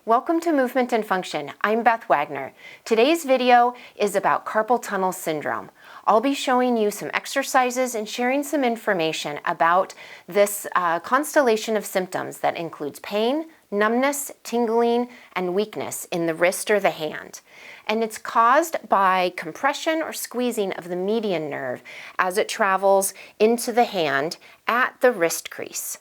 Welcome to Movement and Function. I'm Beth Wagner. Today's video is about carpal tunnel syndrome. I'll be showing you some exercises and sharing some information about this constellation of symptoms that includes pain, numbness, tingling, and weakness in the wrist or the hand. And it's caused by compression or squeezing of the median nerve as it travels into the hand at the wrist crease.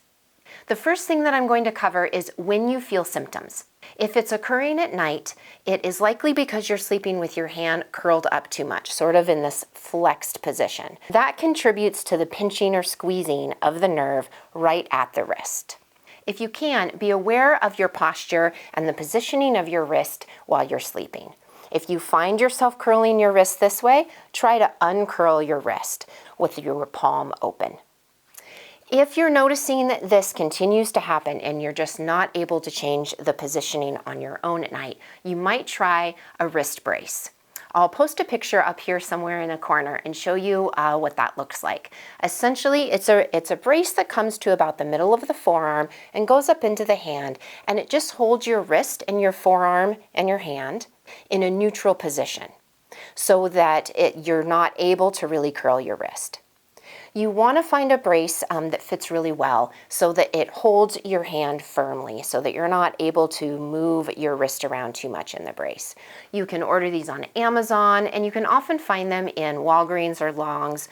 The first thing that I'm going to cover is when you feel symptoms. If it's occurring at night, it is likely because you're sleeping with your hand curled up too much, sort of in this flexed position. That contributes to the pinching or squeezing of the nerve right at the wrist. If you can, be aware of your posture and the positioning of your wrist while you're sleeping. If you find yourself curling your wrist this way, try to uncurl your wrist with your palm open. If you're noticing that this continues to happen and you're just not able to change the positioning on your own at night, you might try a wrist brace. I'll post a picture up here somewhere in a corner and show you what that looks like. Essentially, it's a brace that comes to about the middle of the forearm and goes up into the hand, and it just holds your wrist and your forearm and your hand in a neutral position so that you're not able to really curl your wrist. You want to find a brace that fits really well so that it holds your hand firmly so that you're not able to move your wrist around too much in the brace. You can order these on Amazon, and you can often find them in Walgreens or Longs,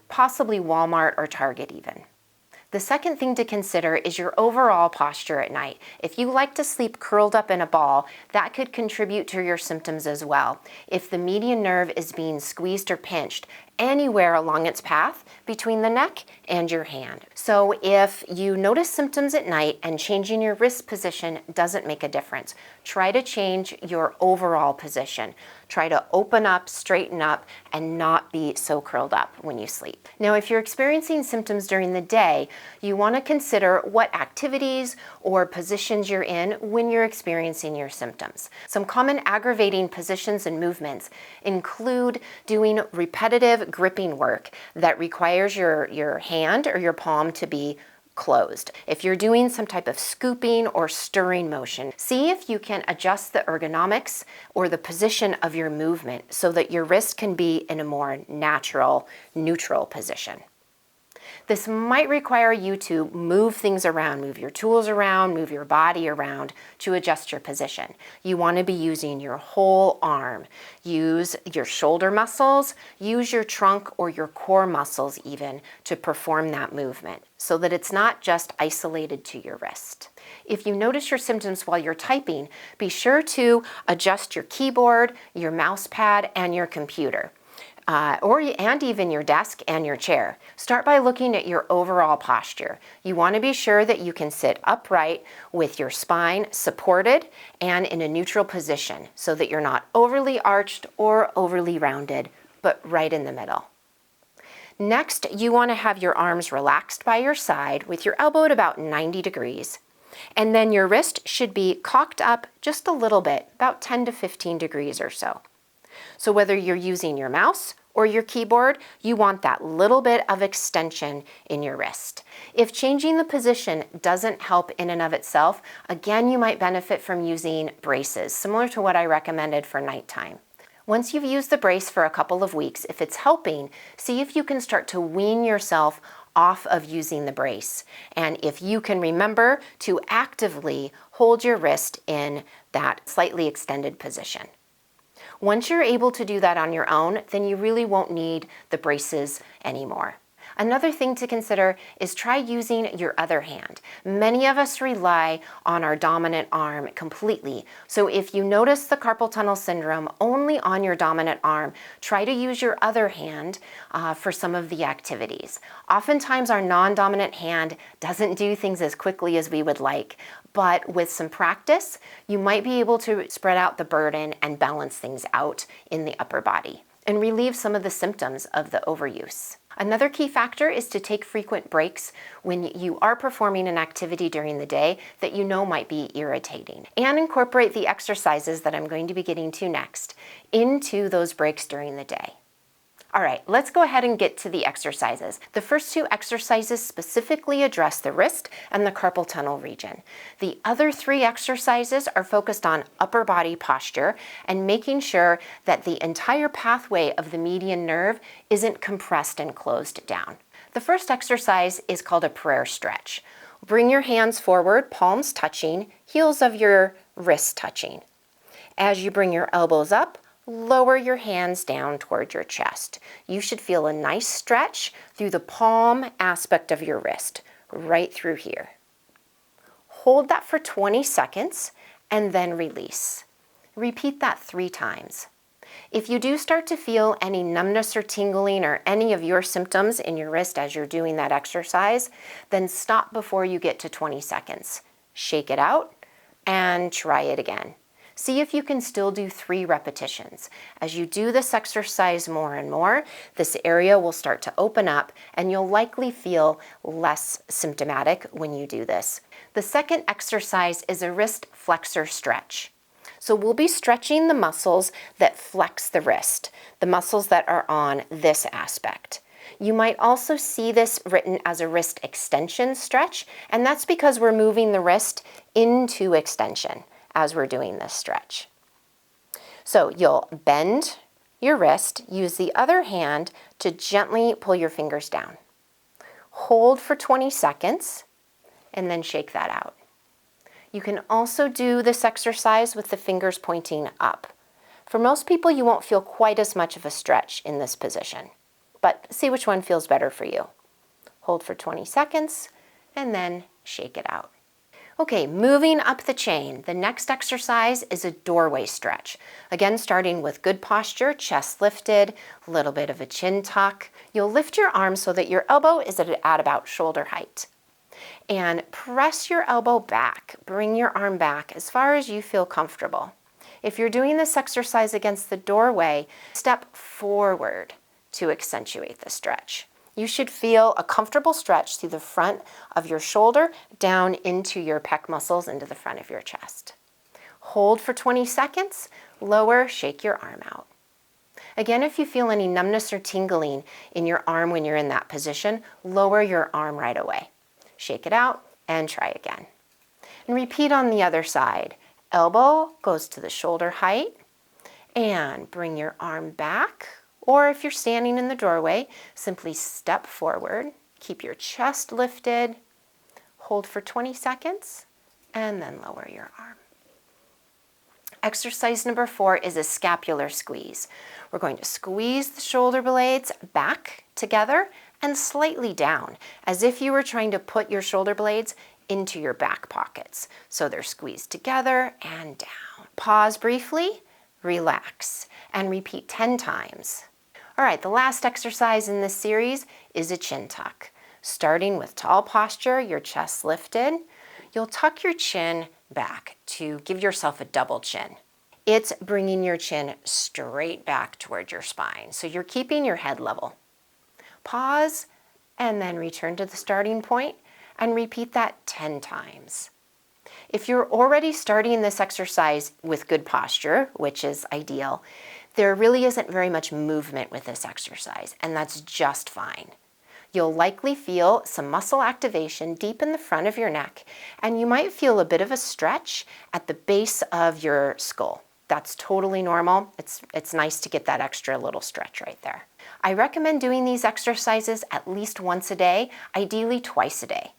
possibly Walmart or Target even. The second thing to consider is your overall posture at night. If you like to sleep curled up in a ball, that could contribute to your symptoms as well. If the median nerve is being squeezed or pinched anywhere along its path between the neck and your hand. So if you notice symptoms at night and changing your wrist position doesn't make a difference, try to change your overall position. Try to open up, straighten up, and not be so curled up when you sleep. Now, if you're experiencing symptoms during the day, you want to consider what activities or positions you're in when you're experiencing your symptoms. Some common aggravating positions and movements include doing repetitive gripping work that requires your hand or your palm to be closed. If you're doing some type of scooping or stirring motion, see if you can adjust the ergonomics or the position of your movement so that your wrist can be in a more natural, neutral position. This might require you to move things around, move your tools around, move your body around to adjust your position. You want to be using your whole arm. Use your shoulder muscles, use your trunk or your core muscles even to perform that movement so that it's not just isolated to your wrist. If you notice your symptoms while you're typing, be sure to adjust your keyboard, your mouse pad, and your computer. And even your desk and your chair. Start by looking at your overall posture. You want to be sure that you can sit upright with your spine supported and in a neutral position so that you're not overly arched or overly rounded, but right in the middle. Next, you want to have your arms relaxed by your side with your elbow at about 90 degrees. And then your wrist should be cocked up just a little bit, about 10 to 15 degrees or so. So whether you're using your mouse or your keyboard, you want that little bit of extension in your wrist. If changing the position doesn't help in and of itself, again, you might benefit from using braces, similar to what I recommended for nighttime. Once you've used the brace for a couple of weeks, if it's helping, see if you can start to wean yourself off of using the brace. And if you can remember to actively hold your wrist in that slightly extended position. Once you're able to do that on your own, then you really won't need the braces anymore. Another thing to consider is try using your other hand. Many of us rely on our dominant arm completely. So if you notice the carpal tunnel syndrome only on your dominant arm, try to use your other hand for some of the activities. Oftentimes our non-dominant hand doesn't do things as quickly as we would like, but with some practice, you might be able to spread out the burden and balance things out in the upper body and relieve some of the symptoms of the overuse. Another key factor is to take frequent breaks when you are performing an activity during the day that you know might be irritating, and incorporate the exercises that I'm going to be getting to next into those breaks during the day. All right, let's go ahead and get to the exercises. The first two exercises specifically address the wrist and the carpal tunnel region. The other three exercises are focused on upper body posture and making sure that the entire pathway of the median nerve isn't compressed and closed down. The first exercise is called a prayer stretch. Bring your hands forward, palms touching, heels of your wrists touching. As you bring your elbows up, lower your hands down toward your chest. You should feel a nice stretch through the palm aspect of your wrist, right through here. Hold that for 20 seconds and then release. Repeat that 3 times. If you do start to feel any numbness or tingling or any of your symptoms in your wrist as you're doing that exercise, then stop before you get to 20 seconds. Shake it out and try it again. See if you can still do 3 repetitions. As you do this exercise more and more, this area will start to open up and you'll likely feel less symptomatic when you do this. The second exercise is a wrist flexor stretch. So we'll be stretching the muscles that flex the wrist, the muscles that are on this aspect. You might also see this written as a wrist extension stretch, and that's because we're moving the wrist into extension as we're doing this stretch. So you'll bend your wrist, use the other hand to gently pull your fingers down. Hold for 20 seconds and then shake that out. You can also do this exercise with the fingers pointing up. For most people, you won't feel quite as much of a stretch in this position, but see which one feels better for you. Hold for 20 seconds and then shake it out. Okay, moving up the chain, the next exercise is a doorway stretch. Again, starting with good posture, chest lifted, a little bit of a chin tuck. You'll lift your arm so that your elbow is at about shoulder height. And press your elbow back. Bring your arm back as far as you feel comfortable. If you're doing this exercise against the doorway, step forward to accentuate the stretch. You should feel a comfortable stretch through the front of your shoulder down into your pec muscles into the front of your chest. Hold for 20 seconds, lower, shake your arm out. Again, if you feel any numbness or tingling in your arm when you're in that position, lower your arm right away. Shake it out and try again. And repeat on the other side. Elbow goes to the shoulder height and bring your arm back. Or if you're standing in the doorway, simply step forward, keep your chest lifted, hold for 20 seconds, and then lower your arm. Exercise number 4 is a scapular squeeze. We're going to squeeze the shoulder blades back together and slightly down, as if you were trying to put your shoulder blades into your back pockets. So they're squeezed together and down. Pause briefly, relax, and repeat 10 times. All right, the last exercise in this series is a chin tuck. Starting with tall posture, your chest lifted, you'll tuck your chin back to give yourself a double chin. It's bringing your chin straight back toward your spine, so you're keeping your head level. Pause, and then return to the starting point and repeat that 10 times. If you're already starting this exercise with good posture, which is ideal, there really isn't very much movement with this exercise, and that's just fine. You'll likely feel some muscle activation deep in the front of your neck, and you might feel a bit of a stretch at the base of your skull. That's totally normal. It's nice to get that extra little stretch right there. I recommend doing these exercises at least once a day, ideally twice a day.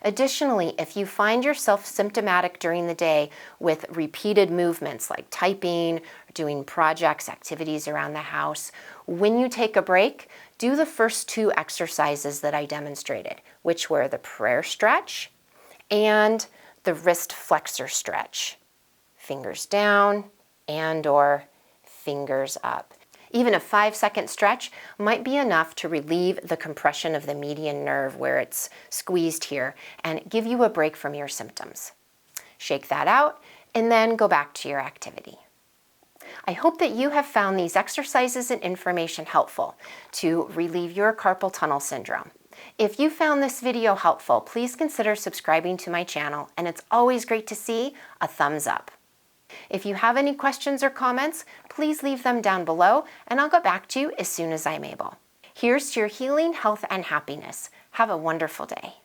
Additionally, if you find yourself symptomatic during the day with repeated movements like typing, or doing projects, activities around the house, when you take a break, do the first 2 exercises that I demonstrated, which were the prayer stretch and the wrist flexor stretch. Fingers down and/or fingers up. Even a 5-second stretch might be enough to relieve the compression of the median nerve where it's squeezed here and give you a break from your symptoms. Shake that out and then go back to your activity. I hope that you have found these exercises and information helpful to relieve your carpal tunnel syndrome. If you found this video helpful, please consider subscribing to my channel, and it's always great to see a thumbs up. If you have any questions or comments, please leave them down below and I'll get back to you as soon as I'm able. Here's to your healing, health, and happiness. Have a wonderful day.